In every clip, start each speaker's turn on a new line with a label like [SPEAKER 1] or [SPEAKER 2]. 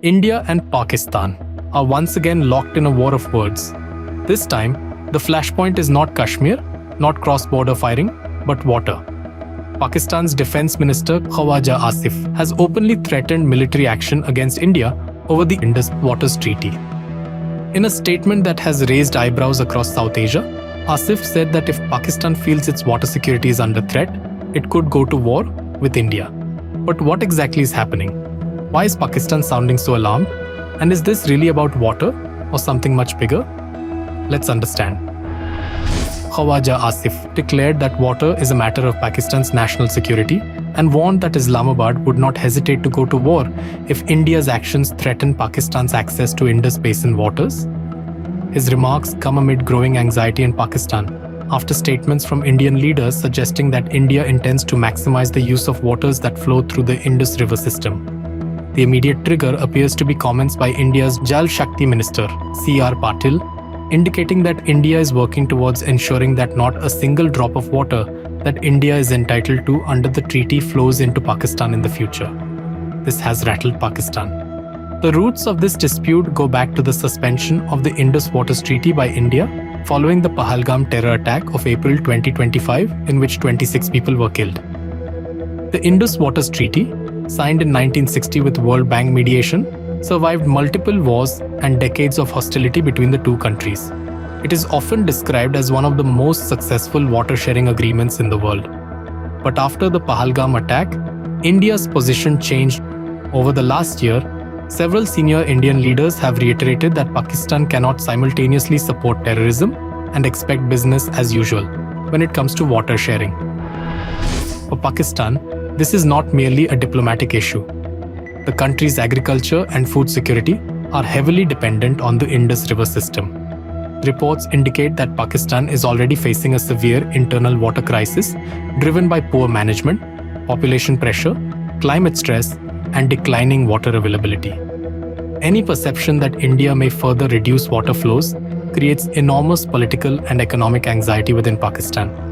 [SPEAKER 1] India and Pakistan are once again locked in a war of words. This time, the flashpoint is not Kashmir, not cross-border firing, but water. Pakistan's Defence Minister Khawaja Asif has openly threatened military action against India over the Indus Waters Treaty. In a statement that has raised eyebrows across South Asia, Asif said that if Pakistan feels its water security is under threat, it could go to war with India. But what exactly is happening? Why is Pakistan sounding so alarmed? And is this really about water or something much bigger? Let's understand. Khawaja Asif declared that water is a matter of Pakistan's national security and warned that Islamabad would not hesitate to go to war if India's actions threaten Pakistan's access to Indus Basin waters. His remarks come amid growing anxiety in Pakistan after statements from Indian leaders suggesting that India intends to maximize the use of waters that flow through the Indus River system. The immediate trigger appears to be comments by India's Jal Shakti Minister, C.R. Patil, indicating that India is working towards ensuring that not a single drop of water that India is entitled to under the treaty flows into Pakistan in the future. This has rattled Pakistan. The roots of this dispute go back to the suspension of the Indus Waters Treaty by India following the Pahalgam terror attack of April 2025, in which 26 people were killed. The Indus Waters Treaty, signed in 1960 with World Bank mediation, survived multiple wars and decades of hostility between the two countries. It is often described as one of the most successful water-sharing agreements in the world. But after the Pahalgam attack, India's position changed. Over the last year, several senior Indian leaders have reiterated that Pakistan cannot simultaneously support terrorism and expect business as usual when it comes to water sharing. For Pakistan, this is not merely a diplomatic issue. The country's agriculture and food security are heavily dependent on the Indus River system. Reports indicate that Pakistan is already facing a severe internal water crisis driven by poor management, population pressure, climate stress, and declining water availability. Any perception that India may further reduce water flows creates enormous political and economic anxiety within Pakistan.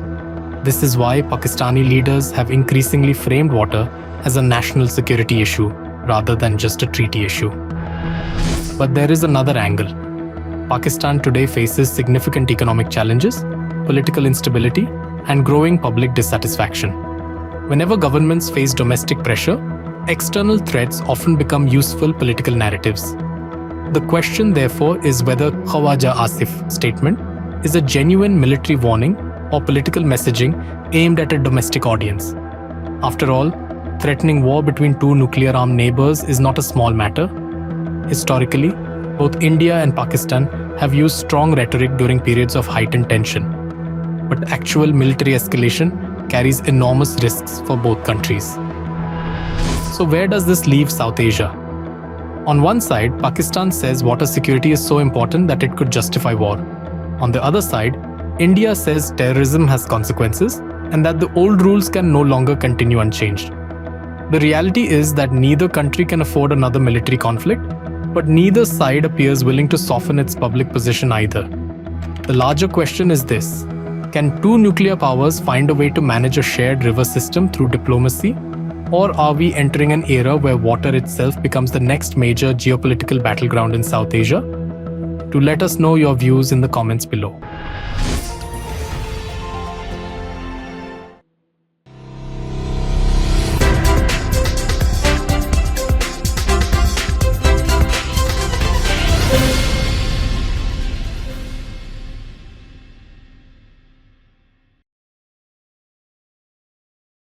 [SPEAKER 1] This is why Pakistani leaders have increasingly framed water as a national security issue rather than just a treaty issue. But there is another angle. Pakistan today faces significant economic challenges, political instability, and growing public dissatisfaction. Whenever governments face domestic pressure, external threats often become useful political narratives. The question, therefore, is whether Khawaja Asif's statement is a genuine military warning or political messaging aimed at a domestic audience. After all, threatening war between two nuclear-armed neighbors is not a small matter. Historically, both India and Pakistan have used strong rhetoric during periods of heightened tension. But actual military escalation carries enormous risks for both countries. So where does this leave South Asia? On one side, Pakistan says water security is so important that it could justify war. On the other side, India says terrorism has consequences and that the old rules can no longer continue unchanged. The reality is that neither country can afford another military conflict, but neither side appears willing to soften its public position either. The larger question is this: can two nuclear powers find a way to manage a shared river system through diplomacy? Or are we entering an era where water itself becomes the next major geopolitical battleground in South Asia? Do let us know your views in the comments below.